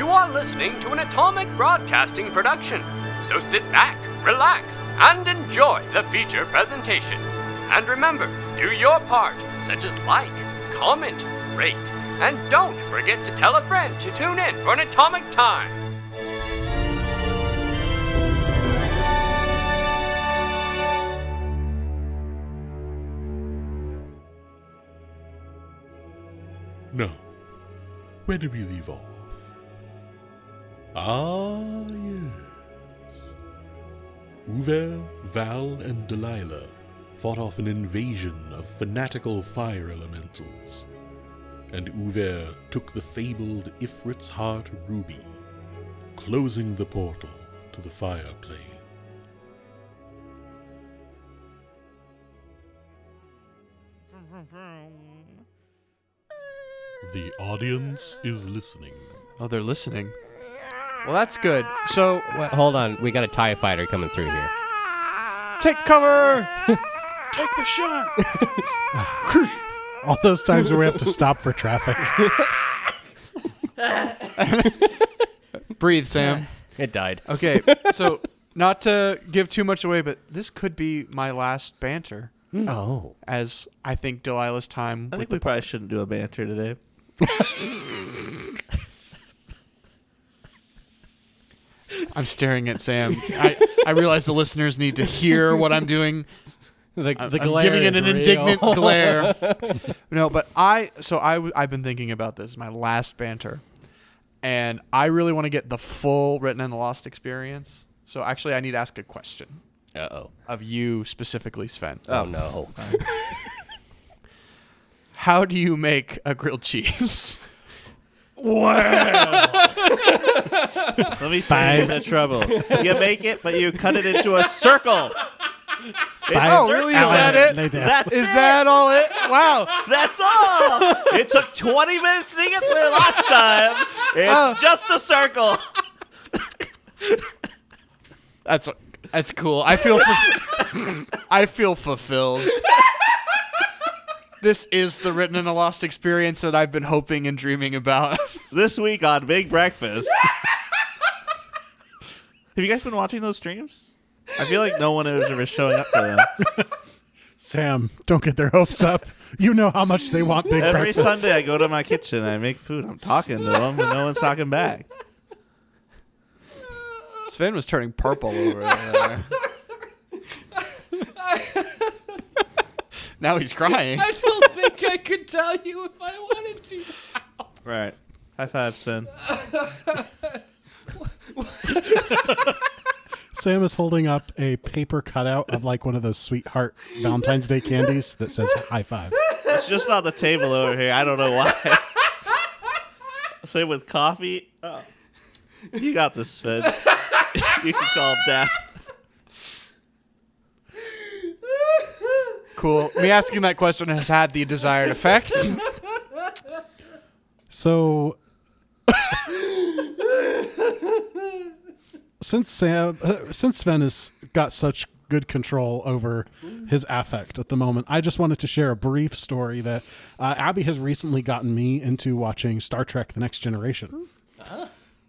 You are listening to an Atomic Broadcasting production, so sit back, relax, and enjoy the feature presentation. And remember, do your part, such as like, comment, rate, and don't forget to tell a friend to tune in for an Atomic Time. Now, where did we leave off? Ah, yes. Uvaer, Val, and Delilah fought off an invasion of fanatical fire elementals, and Uvaer took the fabled Ifrit's heart ruby, closing the portal to the fire plane. The audience is listening. Oh, they're listening. Well, that's good. So, Well, hold on. We got a TIE fighter coming through here. take cover! Take the shot! All those times where we have to stop for traffic. Breathe, Sam. It died. Okay, so not to give too much away, but this could be my last banter, Oh. as I think Delilah's time I with think we probably shouldn't do a banter today. I'm staring at Sam. I realize the listeners need to hear what I'm doing. The I'm glare giving it is an real. indignant glare. No, but I've been thinking about this, my last banter, and I really want to get the full Written and the Lost experience. So actually, I need to ask a question Uh-oh. of you specifically, Sven. Oh, no. How do you make a grilled cheese? Let me save you the trouble. You make it, but you cut it into a circle. Oh, really? Is that it? That's Is it. that all it? Wow. That's all. It took 20 minutes to get there last time. It's just a circle. That's cool. I feel fulfilled. This is the Written and the Lost experience that I've been hoping and dreaming about. This week on Big Breakfast. Have you guys been watching those streams? I feel like no one is ever showing up for them. Sam, don't get their hopes up. You know how much they want big Every breakfast. Sunday I go to my kitchen, I make food, I'm talking to them, but no one's talking back. Sven was turning purple over there. Now he's crying. I don't think I could tell you if I wanted to. Right. High five, Sven. Sam is holding up a paper cutout of like one of those sweetheart Valentine's Day candies that says high five. It's just on the table over here. I don't know why. Same with coffee. Oh. You got this, Sven. You can call him Dad. Cool. Me asking that question has had the desired effect. So, since Sven has got such good control over his affect at the moment, I just wanted to share a brief story that Abby has recently gotten me into watching Star Trek: The Next Generation.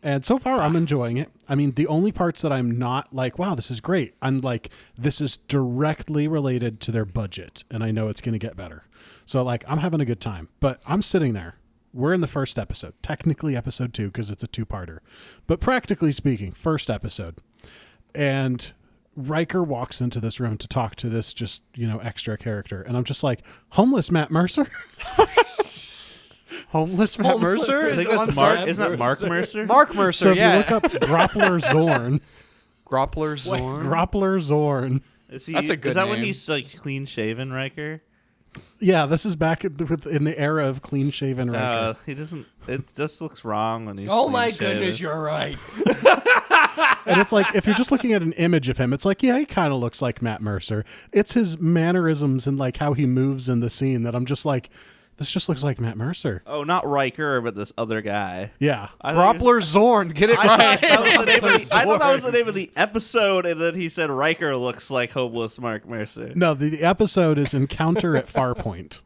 And so far, I'm enjoying it. I mean, the only parts that I'm not like, wow, this is great. I'm like, this is directly related to their budget, and I know it's going to get better. So, like, I'm having a good time. But I'm sitting there. We're in the first episode. Technically episode 2 because it's a 2-parter. But practically speaking, first episode. And Riker walks into this room to talk to this just, extra character. And I'm just like, homeless Matt Mercer? Homeless Matt Mercer? I think that's Mark. Isn't that Mark Mercer? Mark Mercer, So if yeah. you look up Groppler Zorn. Groppler Zorn. Groppler Zorn. Is he, That's a good Is that when name. he's like clean shaven, Riker? Yeah, this is back in the era of clean shaven Riker. He doesn't. It just looks wrong when he's. Oh my clean-shaven. goodness, you're right. And it's like, if you're just looking at an image of him, it's like, yeah, he kind of looks like Matt Mercer. It's his mannerisms and like how he moves in the scene that I'm just like, this just looks like Matt Mercer. Oh, not Riker, but this other guy. Yeah. I thought he was- Groppler Zorn. Get it I right. thought that was the name of the, I thought that was the name of the episode, and then he said Riker looks like homeless Mark Mercer. No, the episode is Encounter at Farpoint.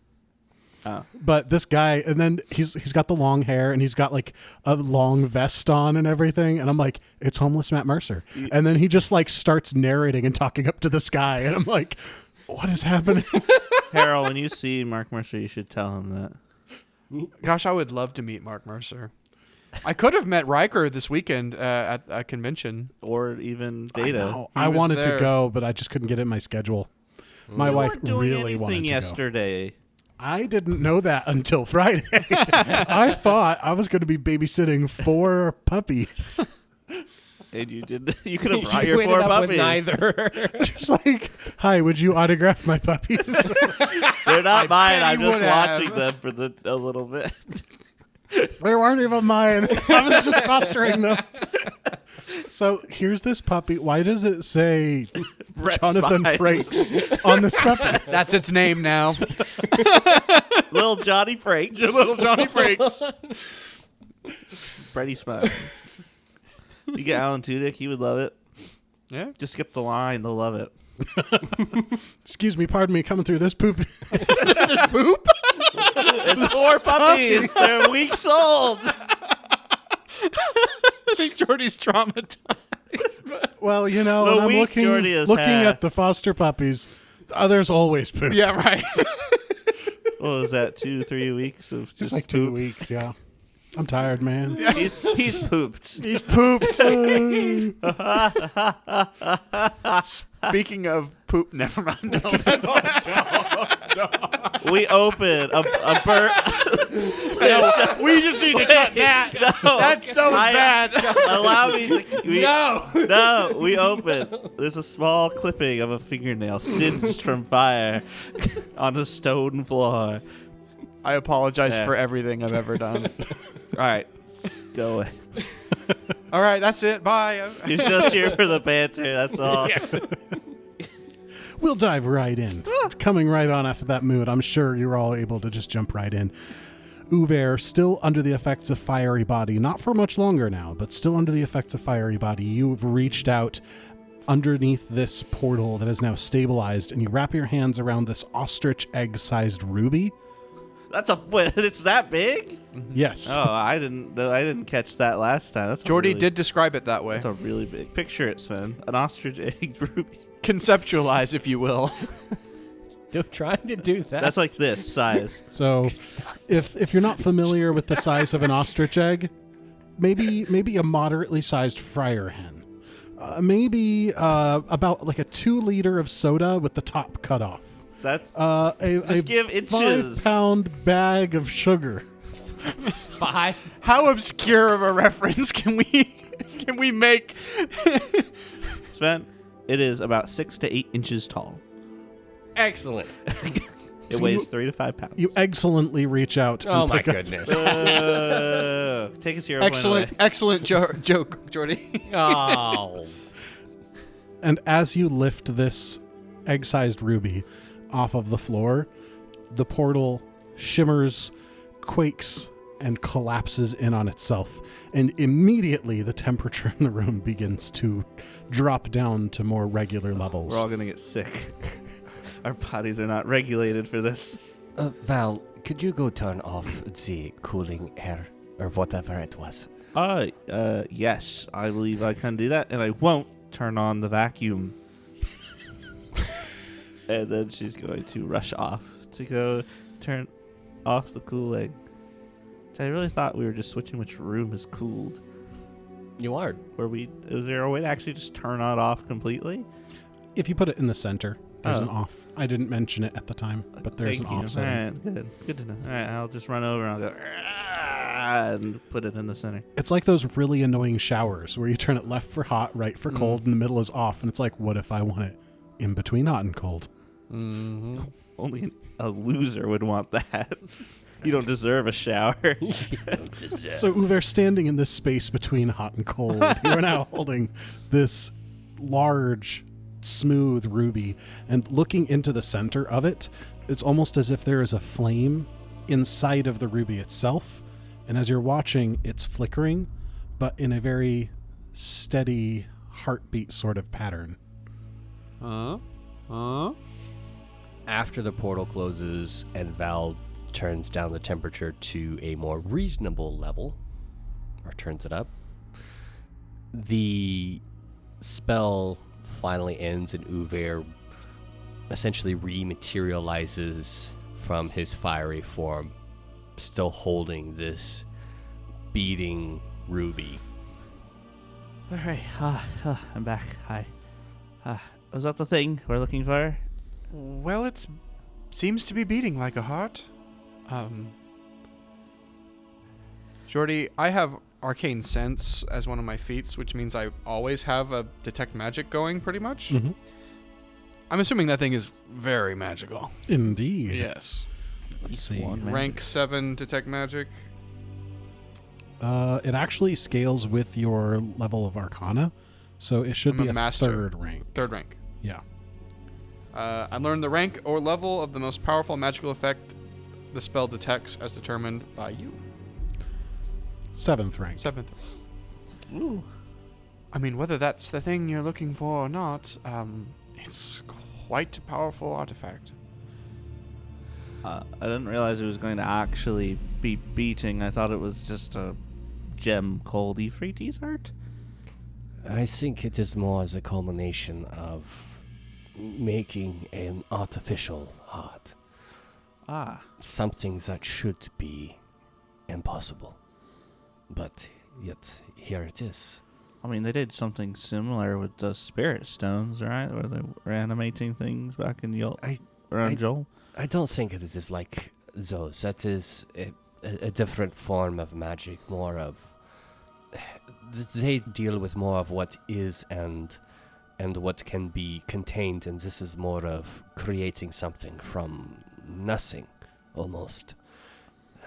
Oh. But this guy, and then he's got the long hair and he's got like a long vest on and everything. And I'm like, it's homeless Matt Mercer. And then he just like starts narrating and talking up to this guy. And I'm like, what is happening? Harold, when you see Mark Mercer, you should tell him that. Gosh, I would love to meet Mark Mercer. I could have met Riker this weekend at a convention. Or even Data. I was wanted there. to go, but I just couldn't get it in my schedule. My You wife weren't doing really wanted anything to yesterday. go. I didn't know that until Friday. I thought I was going to be babysitting 4 puppies. And you did. You could have You brought your ended 4 up with puppies. neither. Just like, hi, would you autograph my puppies? They're not mine. bet I'm you just would watching have. them for a little bit. They weren't even mine. I was just fostering them. So here's this puppy. Why does it say Brett Jonathan Spines. Frakes on this puppy? That's its name now. Little Johnny Frakes. Little Johnny Frakes. Brady Spines. You get Alan Tudyk, he would love it. Yeah. Just skip the line, they'll love it. Excuse me, pardon me, coming through this poop. It's 4 puppies. They're weeks old. I think Jordy's traumatized. Well, you know, The when I'm week looking Jordy has looking had. at the foster puppies, there's always poop. Yeah, right. What was that, 2-3 weeks of just Just like 2 poop? weeks, yeah. I'm tired, man. He's pooped. He's pooped. Speaking of poop, never mind. No, that's We open a bird. we just need to cut that. No, That's so bad. Allow me to. No. No, we open. There's a small clipping of a fingernail singed from fire on a stone floor. I apologize Yeah. for everything I've ever done. All right, go away. All right, that's it. Bye. He's just here for the banter. That's all. We'll dive right in. Coming right on after that mood, I'm sure you're all able to just jump right in. Uvaer, still under the effects of fiery body, not for much longer now, but still under the effects of fiery body, you've reached out underneath this portal that is now stabilized, and you wrap your hands around this ostrich egg-sized ruby. It's that big? Yes. Oh, I didn't catch that last time. That's Jordy did describe it that way. That's a really big. Picture it, Sven. An ostrich egg ruby. Conceptualize, if you will. Trying to do that. That's like this size. So, if you're not familiar with the size of an ostrich egg, maybe a moderately sized fryer hen, maybe about like a 2 liter of soda with the top cut off. That's A give inches. 5-pound bag of sugar. 5. How obscure of a reference can we make? Sven. It is about 6 to 8 inches tall. Excellent. It So weighs 3 to 5 pounds. You excellently reach out. Oh and my pick up- goodness. Take a 0 point away. Excellent joke, Jordy. Oh. And as you lift this egg-sized ruby off of the floor, the portal shimmers, quakes, and collapses in on itself. And immediately the temperature in the room begins to drop down to more regular levels. We're all going to get sick. Our bodies are not regulated for this. Val, could you go turn off the cooling air or whatever it was? Yes, I believe I can do that, and I won't turn on the vacuum. And then she's going to rush off to go turn off the cooling. I really thought we were just switching which room is cooled. You are. Is there a way to actually just turn it off completely? If you put it in the center, there's Oh. an off. I didn't mention it at the time, but there's Thank an you. off setting. All right, good to know. All right, I'll just run over and I'll go and put it in the center. It's like those really annoying showers where you turn it left for hot, right for cold, and the middle is off. And it's like, what if I want it in between hot and cold? Only a loser would want that. You don't deserve a shower. So Uvaer, standing in this space between hot and cold, you are now holding this large, smooth ruby, and looking into the center of it, it's almost as if there is a flame inside of the ruby itself. And as you're watching, it's flickering, but in a very steady heartbeat sort of pattern. After the portal closes and Val turns down the temperature to a more reasonable level, or turns it up. The spell finally ends, and Uvaer essentially rematerializes from his fiery form, still holding this beating ruby. All right, I'm back. Hi. Was that the thing we're looking for? Well, it seems to be beating like a heart. Jordy, I have Arcane Sense as one of my feats, which means I always have a Detect Magic going, pretty much. Mm-hmm. I'm assuming that thing is very magical. Indeed. Yes. Let's see. One Rank 7 Detect Magic. It actually scales with your level of Arcana, so it should I'm be a a master. third rank. Third rank. Yeah. I learned the rank or level of the most powerful magical effect the spell detects as determined by you. 7th rank. 7th. Ooh. I mean, whether that's the thing you're looking for or not, it's quite a powerful artifact. I didn't realize it was going to actually be beating. I thought it was just a gem called Euphrates art. I think it is more as a culmination of making an artificial heart. Something that should be impossible. But yet, here it is. I mean, they did something similar with the spirit stones, right? Where they were animating things back in around Joel. I don't think it is like those. That is a different form of magic, more of... They deal with more of what is and what can be contained, and this is more of creating something from nothing, almost.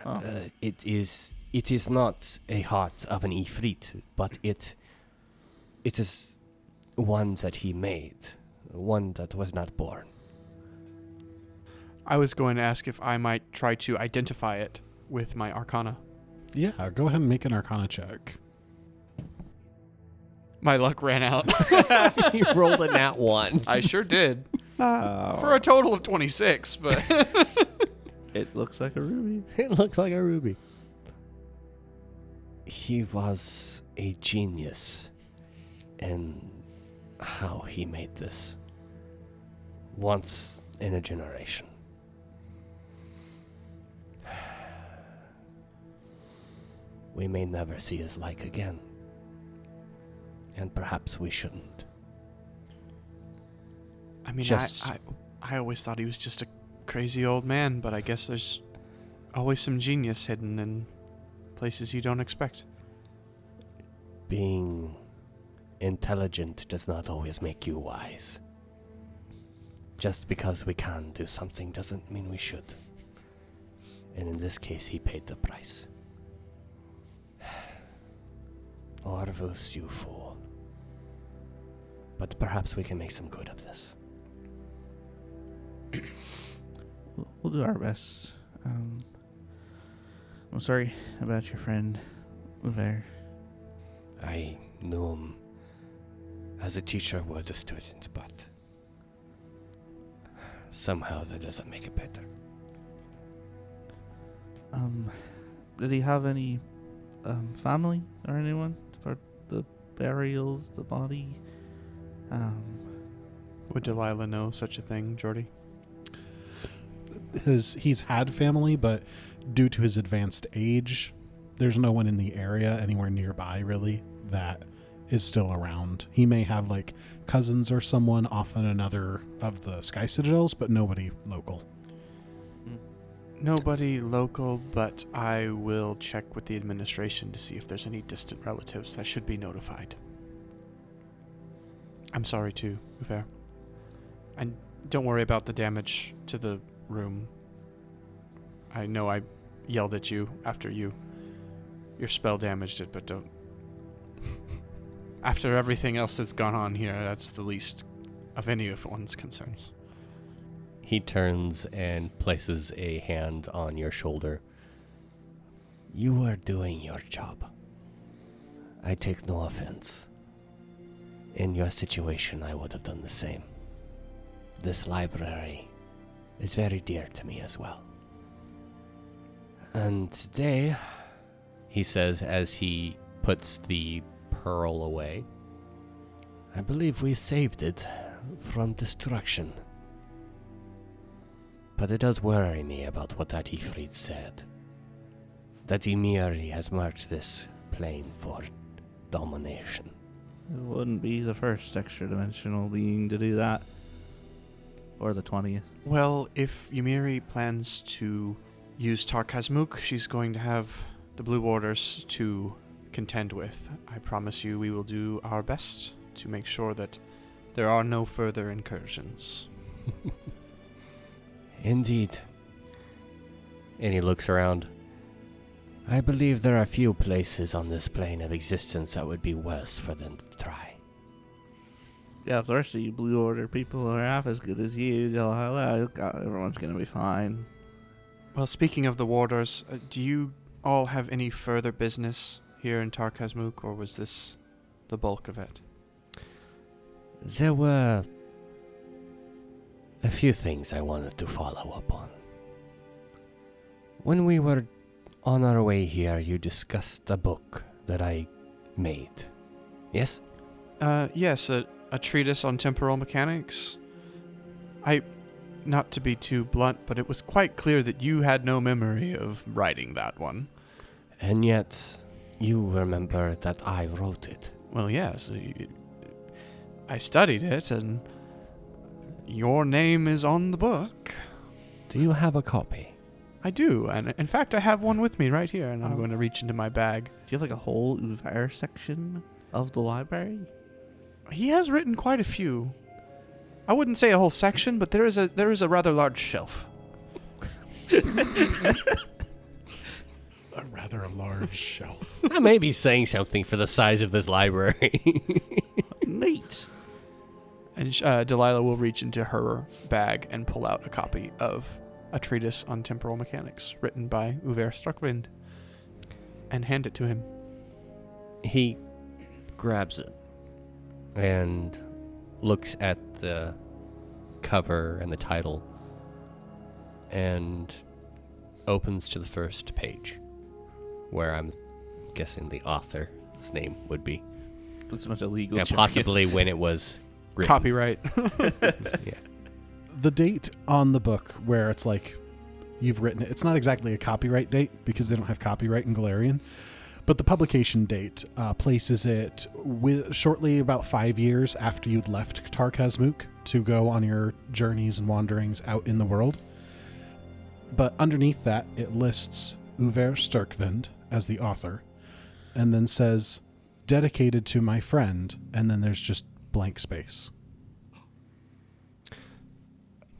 Oh. It is not a heart of an Ifrit, but it is one that he made, one that was not born. I was going to ask if I might try to identify it with my Arcana. Yeah, go ahead and make an Arcana check. My luck ran out. You rolled a nat 1. I sure did. For a total of 26, but... It looks like a ruby. It looks like a ruby. He was a genius in how he made this. Once in a generation. We may never see his like again. And perhaps we shouldn't. I mean, Just- I always thought he was just a crazy old man, but I guess there's always some genius hidden in places you don't expect. Being intelligent does not always make you wise. Just because we can do something doesn't mean we should. And in this case, he paid the price. Orvus, you fool. But perhaps we can make some good of this. We'll do our best. I'm sorry about your friend, Uvaer. I knew him as a teacher would a student, but somehow that doesn't make it better. Did he have any family or anyone for the burials, the body? Would Delilah know such a thing, Jordy? He's had family, but due to his advanced age, there's no one in the area anywhere nearby really that is still around. He may have like cousins or someone off on another of the Sky Citadels, but nobody local. Nobody local, but I will check with the administration to see if there's any distant relatives that should be notified. I'm sorry too, Uvaer. And don't worry about the damage to the room. I know I yelled at you after your spell damaged it, but don't. After everything else that's gone on here, that's the least of any of one's concerns. He turns and places a hand on your shoulder. You are doing your job. I take no offense. In your situation, I would have done the same. This library is very dear to me as well. And today, he says as he puts the pearl away, I believe we saved it from destruction. But it does worry me about what that Ifrit said. That Ymiri has marked this plane for domination. It wouldn't be the first extra-dimensional being to do that. Or the 20th. Well, if Ymiri plans to use Tarkazmuk, she's going to have the Blue Orders to contend with. I promise you we will do our best to make sure that there are no further incursions. Indeed. And he looks around. I believe there are few places on this plane of existence that would be worse for them to try. Yeah, if the rest of you Blue Order people are half as good as you, everyone's gonna be fine. Well, speaking of the Warders, do you all have any further business here in Tarkazmuk, or was this the bulk of it? There were a few things I wanted to follow up on. When we were on our way here, you discussed a book that I made. Yes? Yes, a treatise on temporal mechanics. Not to be too blunt, but it was quite clear that you had no memory of writing that one. And yet, you remember that I wrote it. Well, yes. I studied it, and your name is on the book. Do you have a copy? I do, and in fact, I have one with me right here, and I'm going to reach into my bag. Do you have like a whole Uvaer section of the library? He has written quite a few. I wouldn't say a whole section, but there is a rather large shelf. A rather large shelf. I may be saying something for the size of this library. Neat. And Delilah will reach into her bag and pull out a copy of a treatise on temporal mechanics written by Uvaer Struckwind and hand it to him. He grabs it and looks at the cover and the title and opens to the first page, where I'm guessing the author's name would be. It's a bunch of legal Yeah, jargon. possibly when it was written. Copyright. Yeah. The date on the book where it's like you've written it, it's not exactly a copyright date because they don't have copyright in Galarian, but the publication date places it with shortly about 5 years after you'd left Tarkazmuk to go on your journeys and wanderings out in the world. But underneath that, it lists Uvaer Struckwind as the author, and then says, dedicated to my friend, and then there's just blank space.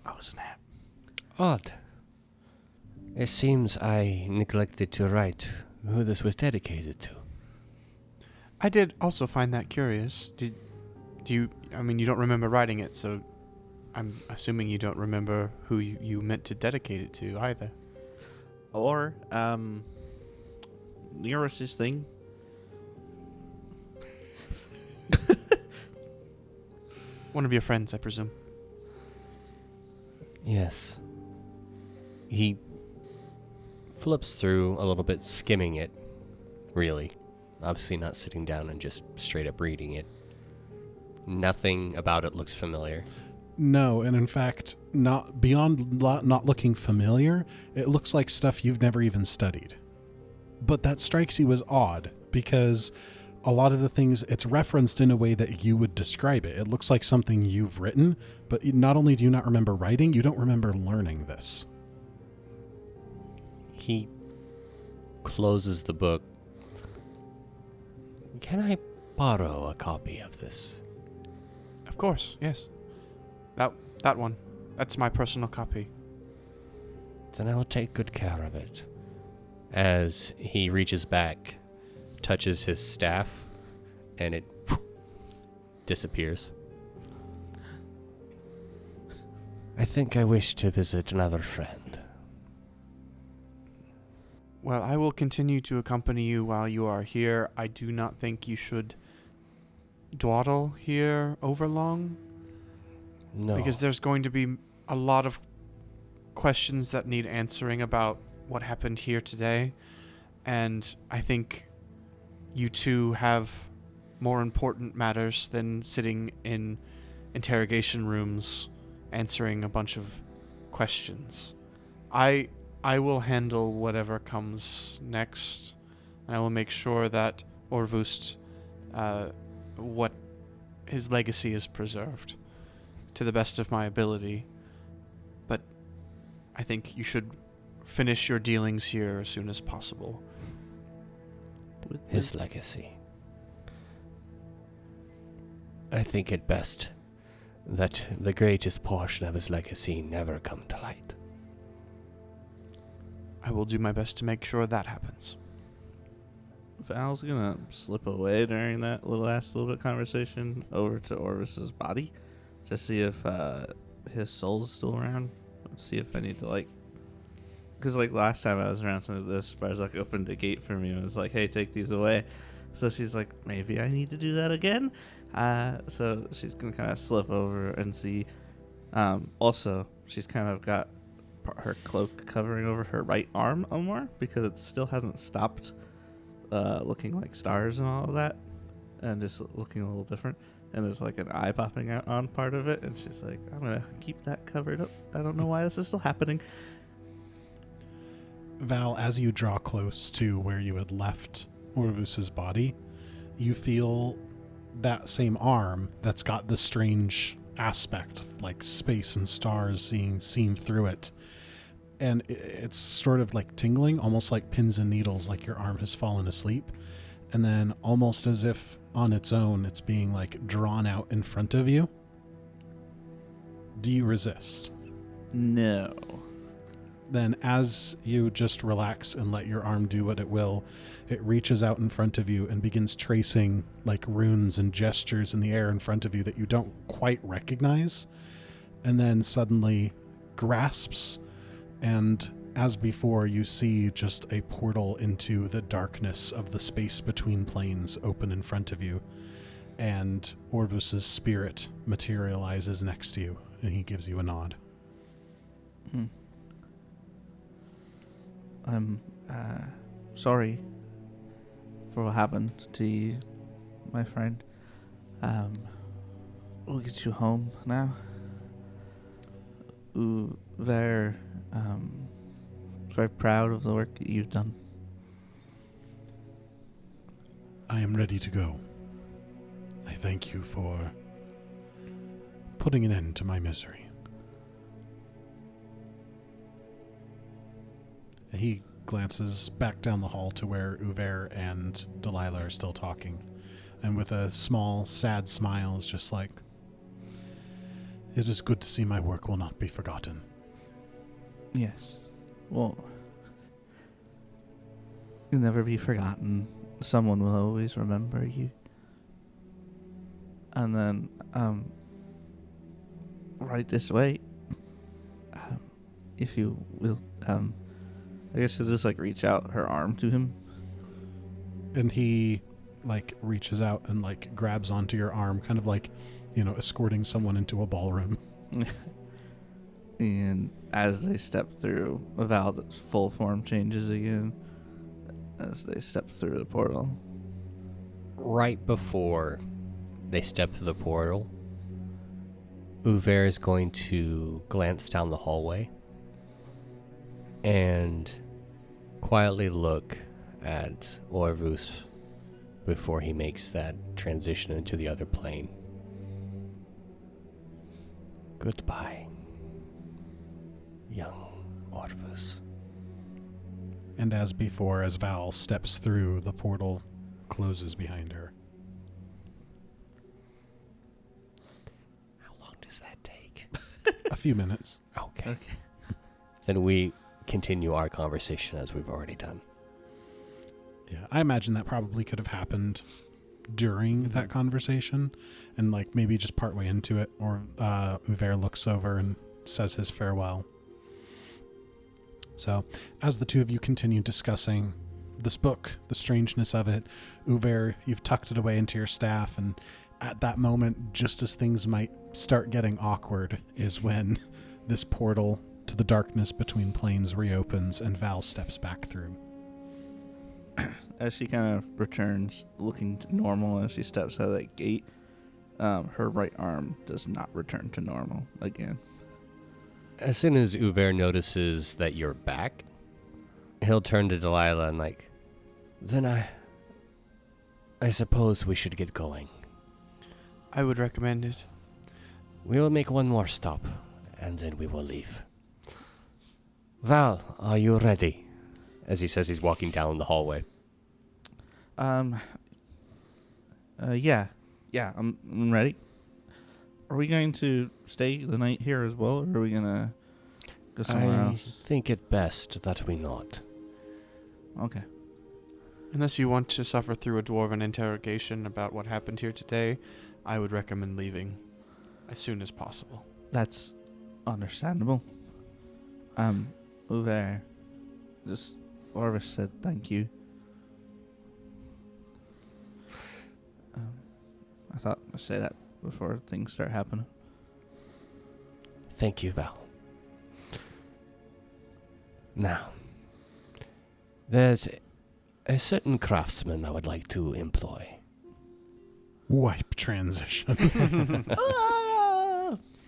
Oh, snap. Odd. It seems I neglected to write who this was dedicated to. I did also find that curious. Do you, I mean, you don't remember writing it, so I'm assuming you don't remember who you meant to dedicate it to either. Or, Nearest's thing. One of your friends, I presume. Yes. He flips through a little bit, skimming it, really. Obviously not sitting down and just straight up reading it. Nothing about it looks familiar. No, and in fact, not beyond not looking familiar, it looks like stuff you've never even studied. But that strikes you as odd, because a lot of the things, it's referenced in a way that you would describe it. It looks like something you've written, but not only do you not remember writing, you don't remember learning this. He closes the book. Can I borrow a copy of this? Of course, yes. That one. That's my personal copy. Then I'll take good care of it. As he reaches back, touches his staff, and it disappears. I think I wish to visit another friend. Well, I will continue to accompany you while you are here. I do not think you should dawdle here overlong. No. Because there's going to be a lot of questions that need answering about what happened here today, and I think you two have more important matters than sitting in interrogation rooms answering a bunch of questions. I will handle whatever comes next, and I will make sure that Orvust, what his legacy is preserved to the best of my ability. But I think you should finish your dealings here as soon as possible. His legacy. I think it best that the greatest portion of his legacy never come to light. I will do my best to make sure that happens. Val's gonna slip away during that little bit conversation over to Orvis's body to see if his soul is still around. See if I need to because last time I was around some of this, Barzak opened a gate for me and was like, "Hey, take these away." So she's like, "Maybe I need to do that again." So she's gonna kind of slip over and see. Also, she's kind of got her cloak covering over her right arm more because it still hasn't stopped looking like stars and all of that, and just looking a little different. And there's an eye popping out on part of it, and she's like, "I'm gonna keep that covered up. I don't know why this is still happening." Val, as you draw close to where you had left Orvus's body, you feel that same arm that's got the strange aspect, like space and stars seen through it. And it's sort of tingling, almost like pins and needles, like your arm has fallen asleep. And then almost as if on its own, it's being drawn out in front of you. Do you resist? No. Then as you just relax and let your arm do what it will, it reaches out in front of you and begins tracing runes and gestures in the air in front of you that you don't quite recognize. And then suddenly grasps, and as before, you see just a portal into the darkness of the space between planes open in front of you. And Orvus's spirit materializes next to you, and he gives you a nod. I'm sorry for what happened to you, my friend. We'll get you home now. Uvaer, very proud of the work that you've done. I am ready to go. I thank you for putting an end to my misery. He glances back down the hall to where Uvaer and Delilah are still talking, and with a small, sad smile is just like, "It is good to see my work will not be forgotten." Yes. Well, you'll never be forgotten. Someone will always remember you. And then, right this way. If you will, I guess you'll just reach out her arm to him. And he reaches out and grabs onto your arm, kind of escorting someone into a ballroom. And as they step through, Val's full form changes again as they step through the portal. Right before they step through the portal, Uvaer is going to glance down the hallway and quietly look at Orvus before he makes that transition into the other plane. Goodbye, young Orvus. And as before, as Val steps through, the portal closes behind her. How long does that take? A few minutes. Okay. Then we continue our conversation as we've already done. Yeah, I imagine that probably could have happened during that conversation, and maybe just partway into it, or Uvaer looks over and says his farewell. So, as the two of you continue discussing this book, the strangeness of it, Uvaer, you've tucked it away into your staff, and at that moment, just as things might start getting awkward, is when this portal to the darkness between planes reopens and Val steps back through. As she kind of returns, looking normal as she steps out of that gate, her right arm does not return to normal again. As soon as Uvaer notices that you're back, he'll turn to Delilah and then I suppose we should get going. I would recommend it. We will make one more stop, and then we will leave. Val, are you ready? As he says he's walking down the hallway. Yeah, I'm ready. Are we going to stay the night here as well, or are we gonna go somewhere I else? think it best that we not. Okay. Unless you want to suffer through a dwarven interrogation about what happened here today, I would recommend leaving as soon as possible. That's understandable. Uvaer, just Orvis said thank you. I thought I'd say that before things start happening. Thank you, Val. Now, there's a certain craftsman I would like to employ. Wipe transition.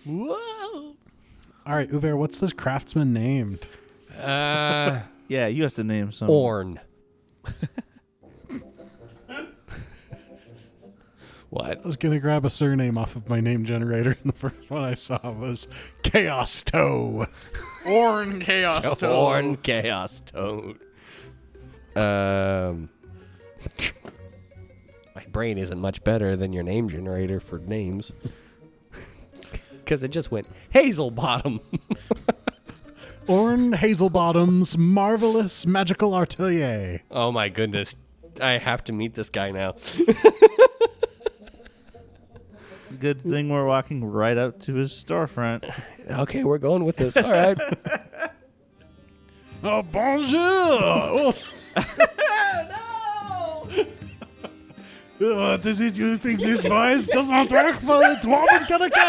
Whoa! All right, Uvaer, what's this craftsman named? Yeah, you have to name some. Orn. What? I was going to grab a surname off of my name generator, and the first one I saw was Chaos Toe. Orn Chaos Orn Chaos Toad. My brain isn't much better than your name generator for names. Because it just went Hazelbottom. Orn Hazelbottom's Marvelous Magical Atelier. Oh my goodness. I have to meet this guy now. Good thing we're walking right up to his storefront. Okay, we're going with this. All right. Oh, bonjour! Oh. No! What is it you think this voice does not work for the dwarven character?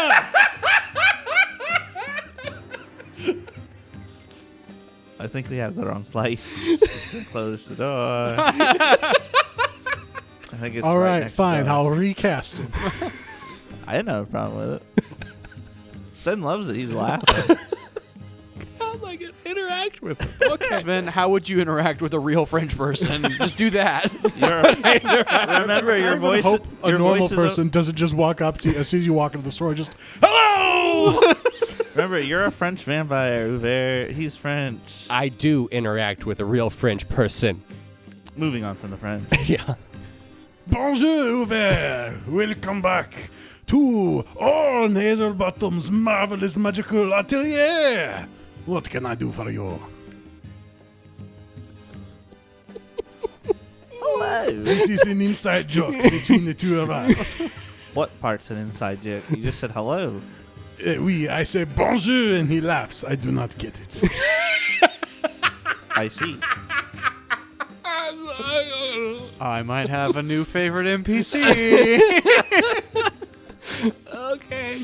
I think we have the wrong place. Close the door. I think it's All right, next fine. door. I'll recast him. I didn't have a problem with it. Sven loves it. He's laughing. How am I going to interact with him? Okay. Sven, how would you interact with a real French person? Just do that. Remember, your voice. Hope a your normal voice is person doesn't just walk up to you as soon as you walk into the store, just hello. Remember, you're a French vampire, Uvaer. He's French. I do interact with a real French person. Moving on from the French. Yeah. Bonjour, Uvaer. Welcome back to Orn Hazelbottom's Marvelous Magical Atelier. What can I do for you? Hello. This is an inside joke between the two of us. What part's an inside joke? You just said hello. Oui, I say bonjour and he laughs. I do not get it. I see. I might have a new favorite NPC. Okay.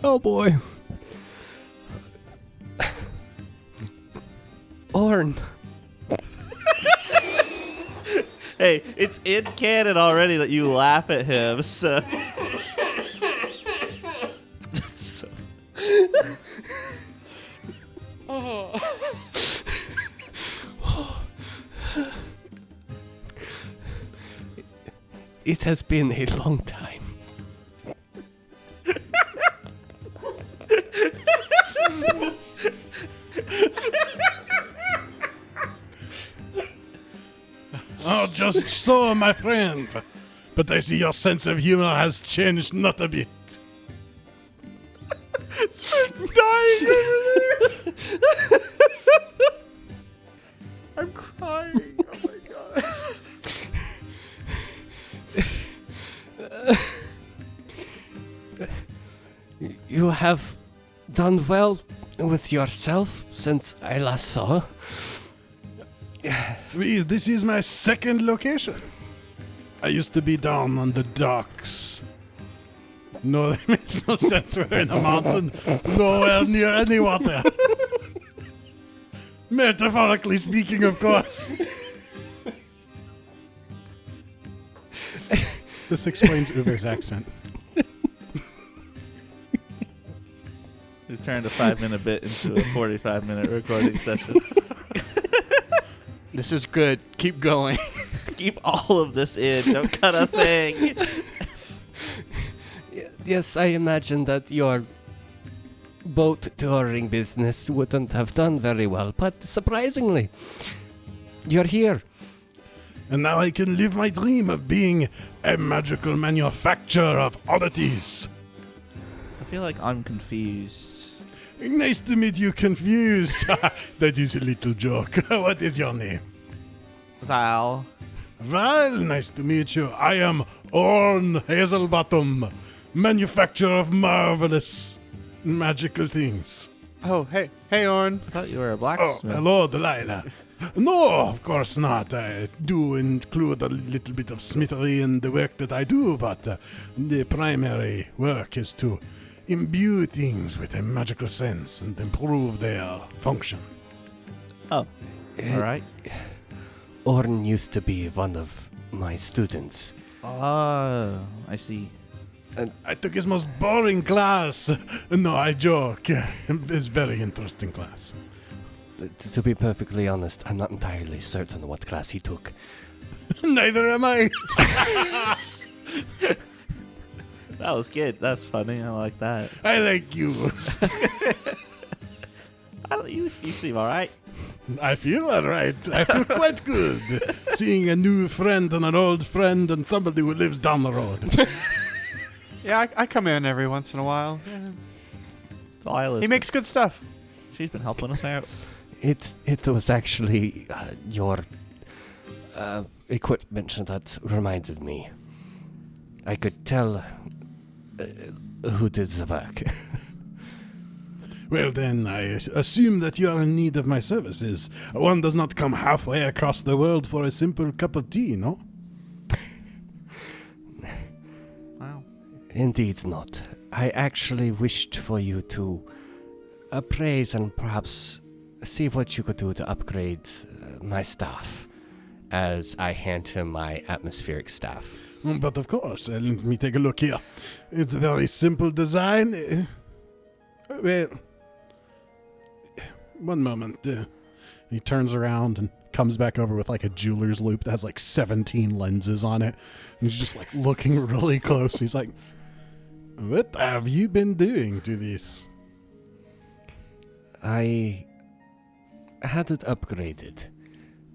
Oh boy. Orn. Hey, it's in canon already that you laugh at him, so. So- It has been a long time. Oh, just so, my friend. But I see your sense of humor has changed not a bit. Sven's dying over there. I'm crying. Oh my god. You have done well with yourself since I last saw. This is my second location. I used to be down on the docks. No, that makes no sense. We're in a mountain, nowhere near any water. Metaphorically speaking, of course. This explains Uvaer's accent. We've turned a 5-minute bit into a 45-minute recording session. This is good. Keep going. Keep all of this in. Don't cut a thing. Yes, I imagine that your boat touring business wouldn't have done very well, but surprisingly, you're here. And now I can live my dream of being a magical manufacturer of oddities. I feel like I'm confused. Nice to meet you, confused. That is a little joke. What is your name? Val. Well, nice to meet you. I am Orn Hazelbottom, manufacturer of marvelous magical things. Oh, hey, Orn. I thought you were a Oh, blacksmith. hello, Delilah. No, of course not. I do include a little bit of smithery in the work that I do, but the primary work is to imbue things with a magical sense and improve their function. Oh, all right. Orn used to be one of my students. Oh, I see. I took his most boring class. No, I joke. It's a very interesting class. To be perfectly honest, I'm not entirely certain what class he took. Neither am I. That was good. That's funny. I like that. I like you. You seem all right. I feel all right. I feel quite good. Seeing a new friend and an old friend and somebody who lives down the road. Yeah, I come in every once in a while. Yeah. Delilah's He makes good stuff. She's been helping us out. It was actually your equipment that reminded me. I could tell who did the work. Well then, I assume that you are in need of my services. One does not come halfway across the world for a simple cup of tea, no? Wow. Indeed not. I actually wished for you to appraise and perhaps see what you could do to upgrade my staff, as I hand him my atmospheric staff. But of course, let me take a look here. It's a very simple design. Well, one moment. He turns around and comes back over with like a jeweler's loop that has like 17 lenses on it. And he's just like looking really close. He's like, what have you been doing to this? I had it upgraded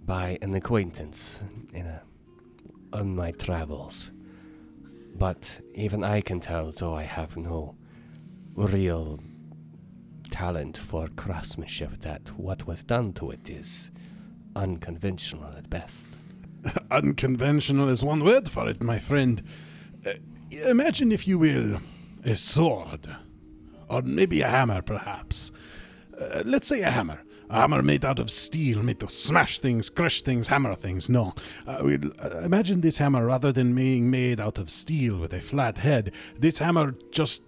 by an acquaintance on my travels. But even I can tell, though I have no real talent for craftsmanship, that what was done to it is unconventional at best. Unconventional is one word for it, my friend. Imagine, if you will, a sword. Or maybe a hammer, perhaps. Let's say a hammer. A hammer made out of steel, made to smash things, crush things, hammer things. No. Imagine this hammer, rather than being made out of steel with a flat head, this hammer just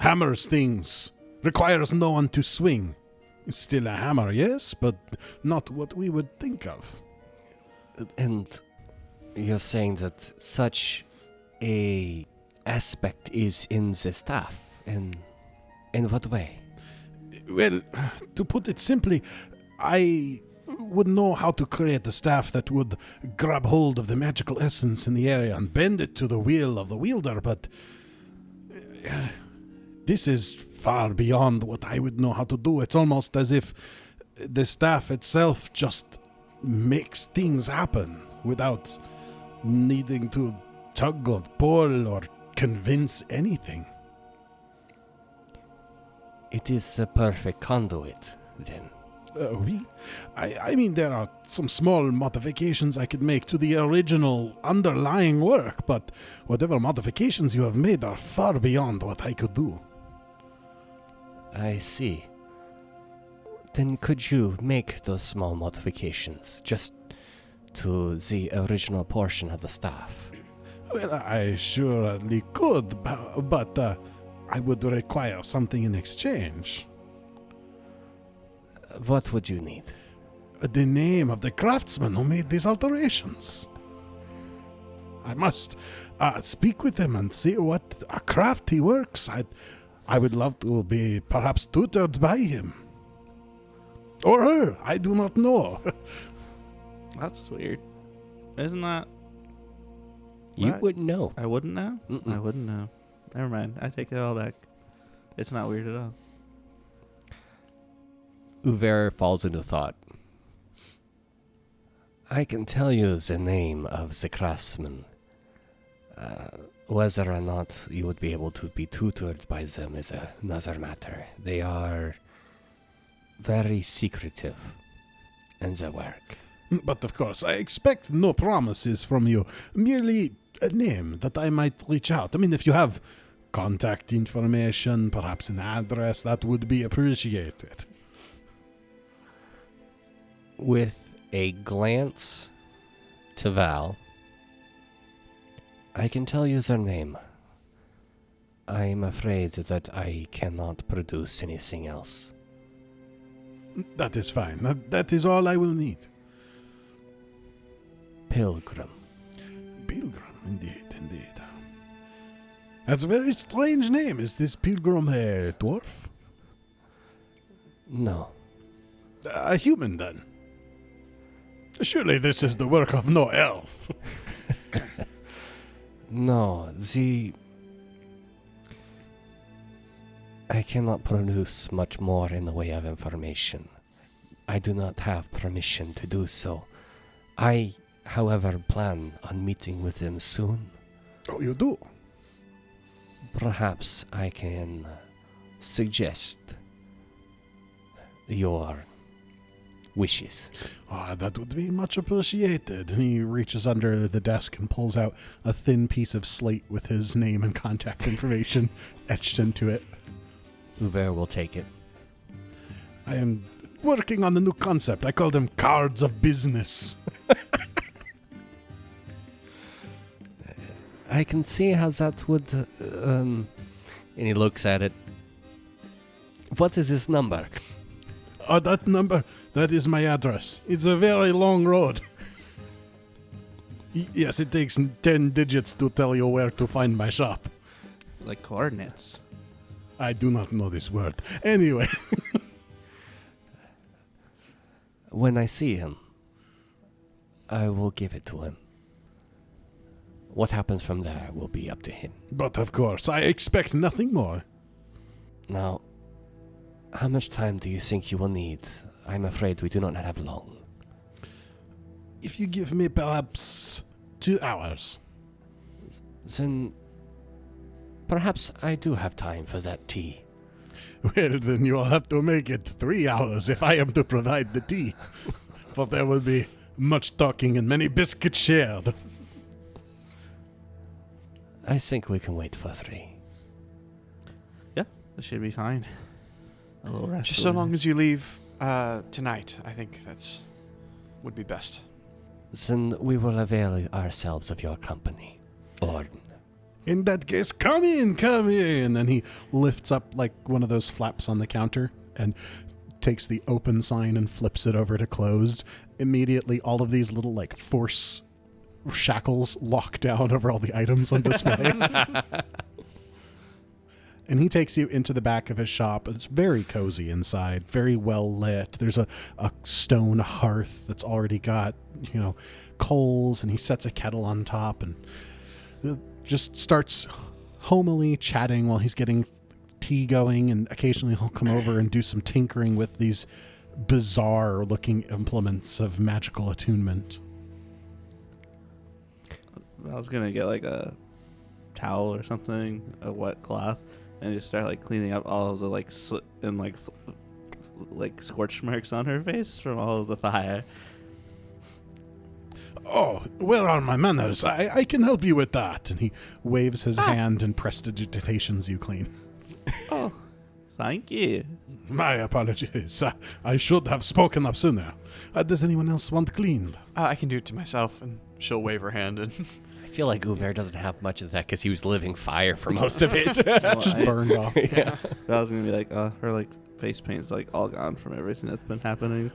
hammers things. Requires no one to swing. It's still a hammer, yes, but not what we would think of. And you're saying that such a aspect is in the staff? In what way? Well, to put it simply, I would know how to create a staff that would grab hold of the magical essence in the area and bend it to the will of the wielder, but this is far beyond what I would know how to do. It's almost as if the staff itself just makes things happen without needing to tug or pull or convince anything. It is the perfect conduit, then. I mean, there are some small modifications I could make to the original underlying work, but whatever modifications you have made are far beyond what I could do. I see. Then could you make those small modifications just to the original portion of the staff? Well, I surely could, but I would require something in exchange. What would you need? The name of the craftsman who made these alterations. I must speak with him and see what a craft he works. I would love to be perhaps tutored by him. Or her, I do not know. That's weird. Isn't that? You Right. wouldn't know. I wouldn't know? Mm-mm. I wouldn't know. Never mind. I take it all back. It's not weird at all. Uvaer falls into thought. I can tell you the name of the craftsman. Whether or not you would be able to be tutored by them is another matter. They are very secretive in their work. But of course, I expect no promises from you. Merely a name that I might reach out. I mean, if you have contact information, perhaps an address, that would be appreciated. With a glance to Val, I can tell you their name. I am afraid that I cannot produce anything else. That is fine. That is all I will need. Pilgrim. Pilgrim, indeed. That's a very strange name. Is this Pilgrim a dwarf? No. A human, then? Surely this is the work of no elf. No, I cannot produce much more in the way of information. I do not have permission to do so. I, however, plan on meeting with them soon. Oh, you do? Perhaps I can suggest your wishes. That would be much appreciated. He reaches under the desk and pulls out a thin piece of slate with his name and contact information etched into it. Uvaer will take it. I am working on a new concept. I call them cards of business. I can see how that would, and he looks at it. What is this number? That number, that is my address. It's a very long road. Yes, it takes 10 digits to tell you where to find my shop. Like coordinates. I do not know this word. Anyway. When I see him, I will give it to him. What happens from there will be up to him. But of course, I expect nothing more. Now, how much time do you think you will need? I'm afraid we do not have long. If you give me perhaps 2 hours. Then perhaps I do have time for that tea. Well, then you'll have to make it 3 hours if I am to provide the tea. For there will be much talking and many biscuits shared. I think we can wait for 3. Yeah, that should be fine. A little rest. Just so long as you leave tonight, I think that's would be best. Then we will avail ourselves of your company. Orn. In that case, come in. And he lifts up like one of those flaps on the counter and takes the open sign and flips it over to closed. Immediately, all of these little like force shackles lock down over all the items on display. And he takes you into the back of his shop. It's very cozy inside, very well lit. There's a stone hearth that's already got, coals, and he sets a kettle on top and just starts homily chatting while he's getting tea going, and occasionally he'll come over and do some tinkering with these bizarre looking implements of magical attunement. I was gonna get like a towel or something, a wet cloth, and just start like cleaning up all of the like soot and like scorch marks on her face from all of the fire. Oh, where are my manners? I can help you with that. And he waves his hand and prestidigitations you clean. Oh, thank you. My apologies. I should have spoken up sooner. Does anyone else want cleaned? I can do it to myself, and she'll wave her hand. And I feel like Uvaer doesn't have much of that because he was living fire for most of it. Just burned off. Yeah. I was gonna be like, her like face paint's like all gone from everything that's been happening.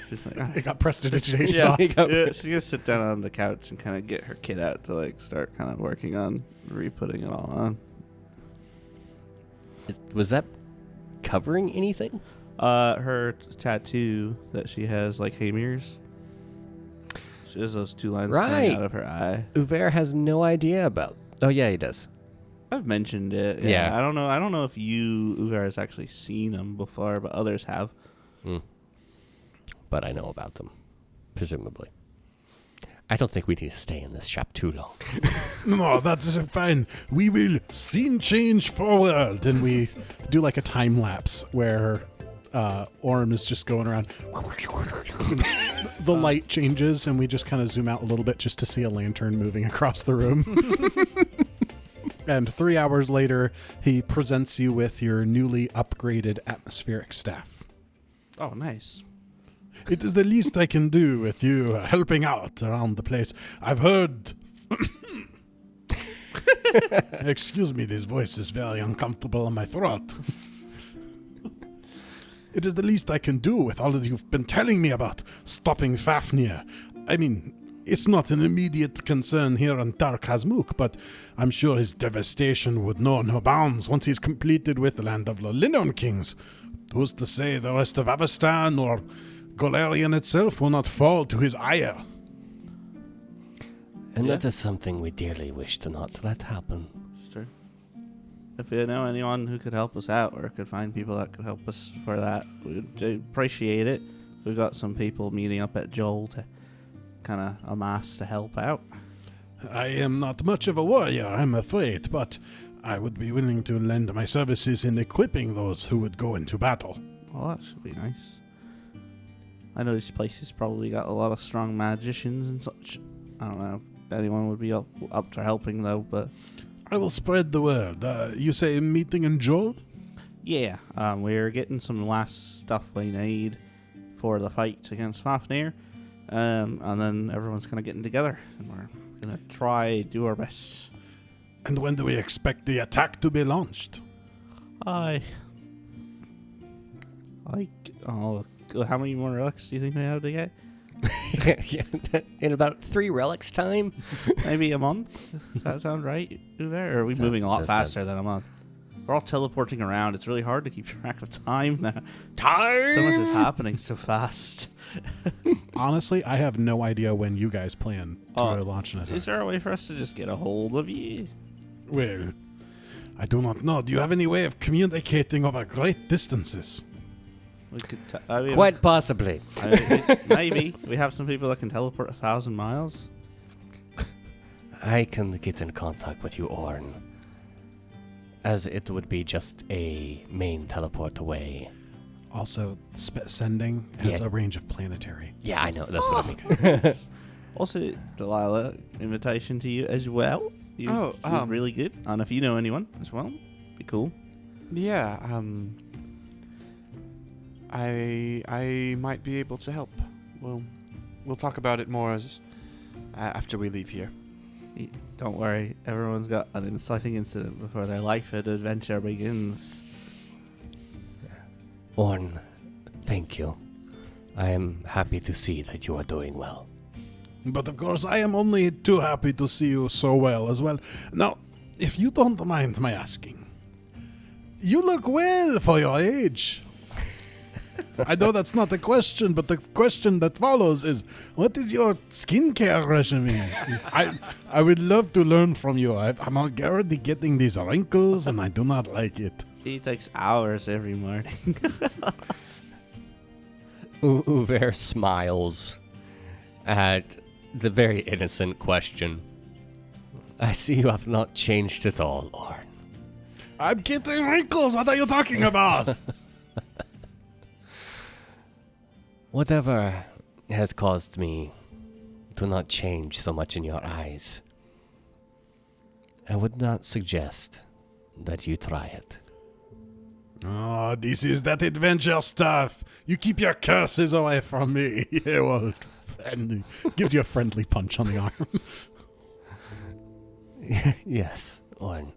She's like, It got prestidigitation Yeah. off. yeah, she's gonna sit down on the couch and kind of get her kit out to like start kind of working on re-putting it all on. Was that covering anything? Her tattoo that she has, like Hamir's. She has those 2 lines coming Right. out of her eye. Uvaer has no idea about. Oh yeah, he does. I've mentioned it. Yeah. I don't know if Uvaer has actually seen them before, but others have. But I know about them, presumably. I don't think we need to stay in this shop too long. No, that's fine. We will scene change forward. And we do like a time lapse where Orm is just going around. The light changes and we just kind of zoom out a little bit just to see a lantern moving across the room. And 3 hours later, he presents you with your newly upgraded atmospheric staff. Oh, nice. It is the least I can do with you helping out around the place. I've heard... Excuse me, this voice is very uncomfortable in my throat. It is the least I can do with all that you've been telling me about stopping Fafnir. I mean, it's not an immediate concern here in Dark Hazmuk, but I'm sure his devastation would know no bounds once he's completed with the land of the Linnon Kings. Who's to say the rest of Avestan or Golarion itself will not fall to his ire? And Yeah. that is something we dearly wish to not let happen. Sure. If you know anyone who could help us out or could find people that could help us for that, we'd appreciate it. We've got some people meeting up at Joel to kind of amass to help out. I am not much of a warrior, I'm afraid, but I would be willing to lend my services in equipping those who would go into battle. Well, that should be nice. I know this place has probably got a lot of strong magicians and such. I don't know if anyone would be up to helping, though, but... I will spread the word. You say meeting in Joel? Yeah, we're getting some last stuff we need for the fight against Fafnir. And then everyone's kind of getting together, and we're going to try do our best. And when do we expect the attack to be launched? Oh, how many more relics do you think we have to get? In about 3 relics time? Maybe a month? Does that sound right, Uvaer? Or are we moving a lot that faster sounds- than a month? We're all teleporting around. It's really hard to keep track of time now. Time! So much is happening so fast. Honestly, I have no idea when you guys plan to launch an attack. Is there a way for us to just get a hold of you? Well, I do not know. Do you have any way of communicating over great distances? We could I mean, Quite possibly. maybe. We have some people that can teleport 1,000 miles. I can get in contact with you, Orn, as it would be just a main teleport away. Also, sending has Yeah. a range of planetary. Yeah, I know. That's what I mean. Also, Delilah, invitation to you as well. You did really good. And if you know anyone as well, be cool. Yeah, I might be able to help. We'll talk about it more as after we leave here. Don't worry, everyone's got an exciting incident before their life and adventure begins. Orn, thank you. I am happy to see that you are doing well. But of course, I am only too happy to see you so well as well. Now, if you don't mind my asking, you look well for your age. I know that's not the question, but the question that follows is, what is your skincare regimen? I would love to learn from you. I'm already getting these wrinkles, and I do not like it. He takes hours every morning. Uvaer smiles at the very innocent question. I see you have not changed at all, Orn. I'm getting wrinkles. What are you talking about? Whatever has caused me to not change so much in your eyes, I would not suggest that you try it. Oh, this is that adventure stuff. You keep your curses away from me, you old friend. Gives you a friendly punch on the arm. Yes, Orn.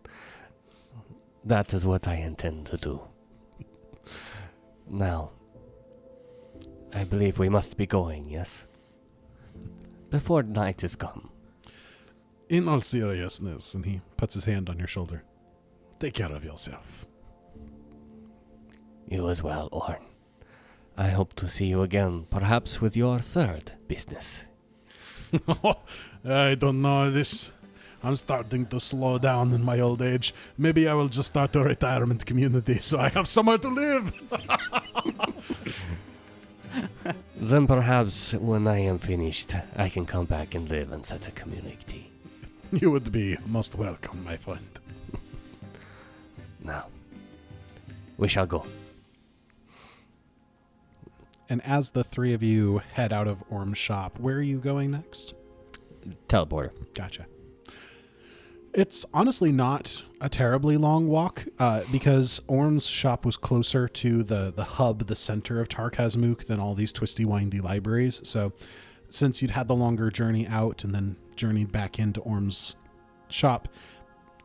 That is what I intend to do. Now, I believe we must be going, yes? Before night is come. In all seriousness, and he puts his hand on your shoulder, take care of yourself. You as well, Orn. I hope to see you again, perhaps with your third business. I don't know this. I'm starting to slow down in my old age. Maybe I will just start a retirement community so I have somewhere to live. Then perhaps when I am finished, I can come back and live in such a community. You would be most welcome, my friend. Now, we shall go. And as the three of you head out of Orm's shop, where are you going next? Teleporter. Gotcha. It's honestly not a terribly long walk, because Orm's shop was closer to the hub, the center of Tarkazmook, than all these twisty, windy libraries. So since you'd had the longer journey out and then journeyed back into Orm's shop,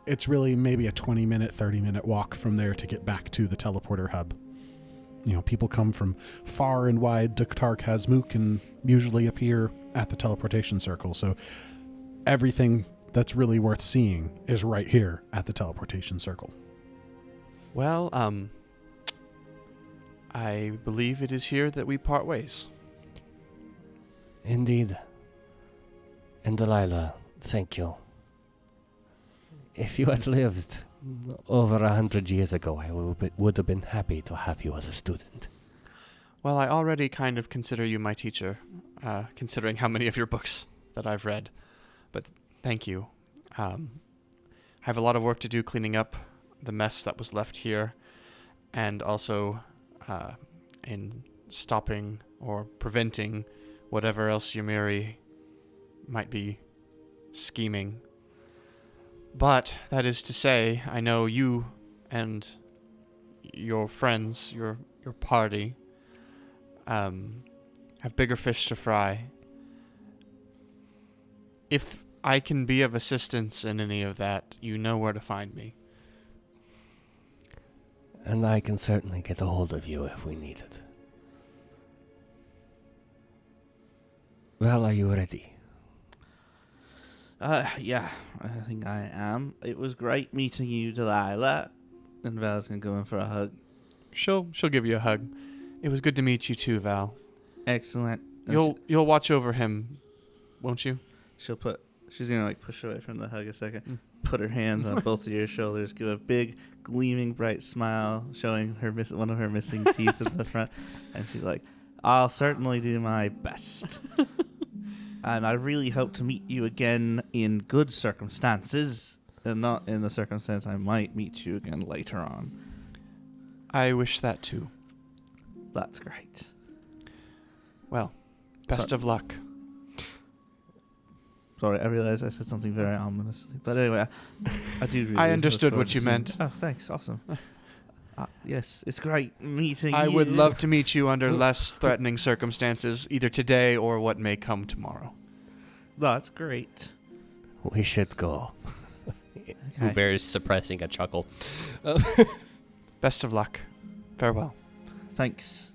it's really maybe a 20-minute, 30-minute walk from there to get back to the teleporter hub. You know, people come from far and wide to Tarkazmook and usually appear at the teleportation circle. So everything that's really worth seeing is right here at the teleportation circle. Well, I believe it is here that we part ways. Indeed. And Delilah, thank you. If you had lived over 100 years ago, I would have been happy to have you as a student. Well, I already kind of consider you my teacher, considering how many of your books that I've read. But thank you. I have a lot of work to do cleaning up the mess that was left here, and also in stopping or preventing whatever else Ymiri might be scheming. But that is to say, I know you and your friends, your party, have bigger fish to fry. If I can be of assistance in any of that, you know where to find me. And I can certainly get a hold of you if we need it. Well, are you ready? Yeah, I think I am. It was great meeting you, Delilah. And Val's gonna go in for a hug. She'll give you a hug. It was good to meet you too, Val. Excellent. And You'll watch over him, won't you? she's gonna like push away from the hug a second, put her hands on both of your shoulders, give a big, gleaming, bright smile, showing her one of her missing teeth at the front, and she's like, "I'll certainly do my best." And I really hope to meet you again in good circumstances, and not in the circumstance I might meet you again later on. I wish that too. That's great. Well, best of luck. Sorry, I realized I said something very ominously. But anyway, I do really I understood look what you forward to meant. seeing- Oh, thanks. Awesome. Yes, it's great meeting I you. would love to meet you under less threatening circumstances, either today or what may come tomorrow. That's great. We should go. Okay. Uvaer is suppressing a chuckle. Best of luck. Farewell. Thanks.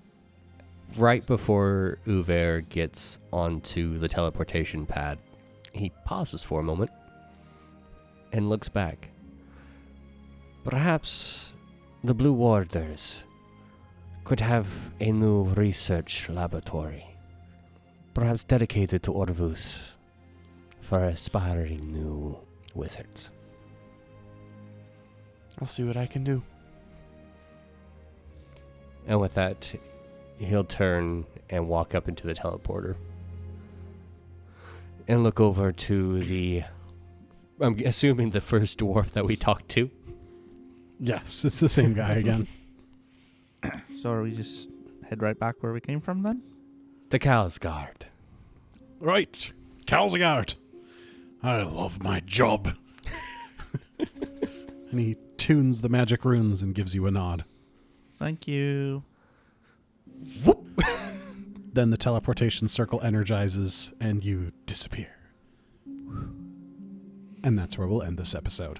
Right before Uvaer gets onto the teleportation pad, he pauses for a moment and looks back. Perhaps the Blue Warders could have a new research laboratory, perhaps dedicated to Orvus for aspiring new wizards. I'll see what I can do. And with that, he'll turn and walk up into the teleporter and look over to I'm assuming the first dwarf that we talked to. Yes, it's the same guy again. So are we just head right back where we came from then? The Kalsgard. Right, Kalsgard. I love my job. And he tunes the magic runes and gives you a nod. Thank you. Whoop! Then the teleportation circle energizes and you disappear. And that's where we'll end this episode.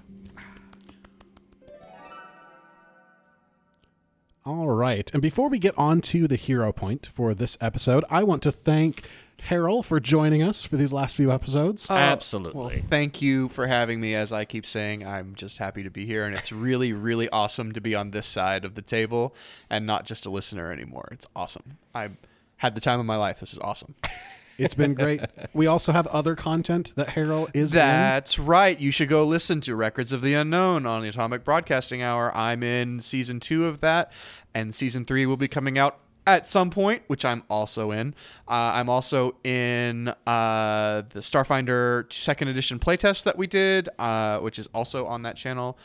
All right. And before we get on to the hero point for this episode, I want to thank Harold for joining us for these last few episodes. Absolutely. Well, thank you for having me. As I keep saying, I'm just happy to be here, and it's really, really awesome to be on this side of the table and not just a listener anymore. It's awesome. I had the time of my life. This is awesome. It's been great. We also have other content that Harold is That's right. You should go listen to Records of the Unknown on the Atomic Broadcasting Hour. I'm in season 2 of that, and season 3 will be coming out at some point, which I'm also in. I'm also in the Starfinder 2nd edition playtest that we did, which is also on that channel.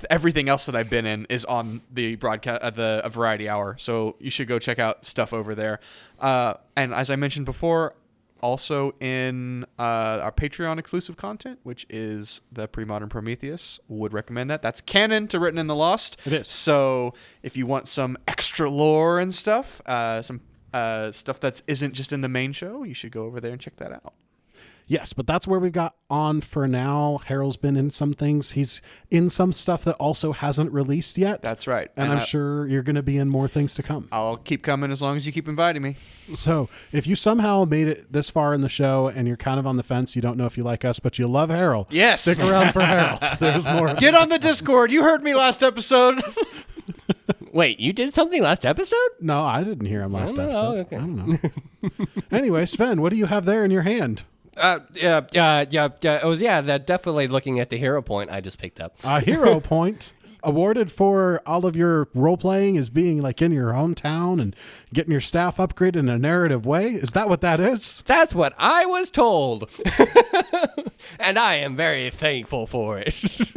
Everything else that I've been in is on the broadcast, the Variety Hour. So you should go check out stuff over there. And as I mentioned before, also in our Patreon exclusive content, which is the Pre-Modern Prometheus. Would recommend that. That's canon to Written in the Lost. It is. So if you want some extra lore and stuff, some stuff that isn't just in the main show, you should go over there and check that out. Yes, but that's where we've got on for now. Harold's been in some things. He's in some stuff that also hasn't released yet. That's right. And I'm sure you're going to be in more things to come. I'll keep coming as long as you keep inviting me. So if you somehow made it this far in the show and you're kind of on the fence, you don't know if you like us, but you love Harold. Yes. Stick around for Harold. There's more. Get on the Discord. You heard me last episode. Wait, you did something last episode? No, I didn't hear him last episode. Okay. I don't know. Anyway, Sven, what do you have there in your hand? Yeah. It was that definitely looking at the hero point I just picked up. A hero point awarded for all of your role playing as being like in your hometown and getting your staff upgraded in a narrative way. Is that what that is? That's what I was told. And I am very thankful for it.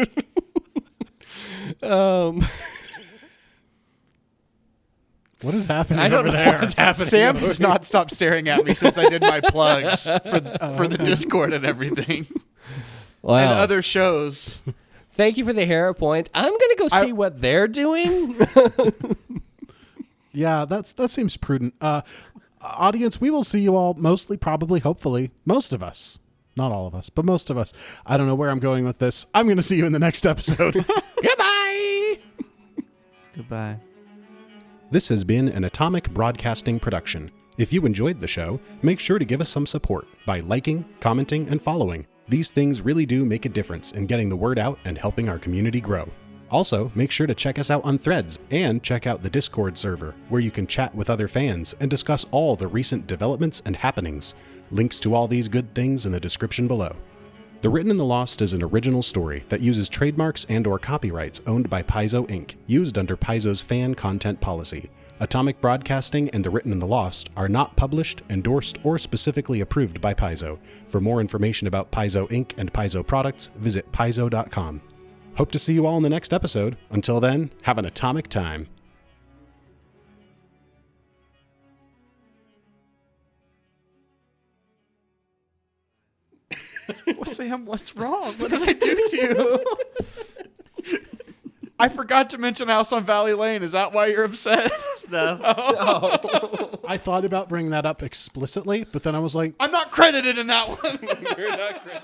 What is happening I don't over know there? what's happening. Sam has not stopped staring at me since I did my plugs for the Discord and everything. Wow. And other shows. Thank you for the hero point. I'm going to go see what they're doing. Yeah, that seems prudent. Audience, we will see you all mostly, probably, hopefully, most of us. Not all of us, but most of us. I don't know where I'm going with this. I'm going to see you in the next episode. Goodbye. Goodbye. This has been an Atomic Broadcasting production. If you enjoyed the show, make sure to give us some support by liking, commenting, and following. These things really do make a difference in getting the word out and helping our community grow. Also, make sure to check us out on Threads and check out the Discord server, where you can chat with other fans and discuss all the recent developments and happenings. Links to all these good things in the description below. The Written in the Lost is an original story that uses trademarks and/or copyrights owned by Paizo Inc., used under Paizo's fan content policy. Atomic Broadcasting and The Written in the Lost are not published, endorsed, or specifically approved by Paizo. For more information about Paizo Inc. and Paizo products, visit paizo.com. Hope to see you all in the next episode. Until then, have an atomic time. Sam, what's wrong? What did I do to you? I forgot to mention House on Valley Lane. Is that why you're upset? No. I thought about bringing that up explicitly, but then I was like, I'm not credited in that one. You're not credited.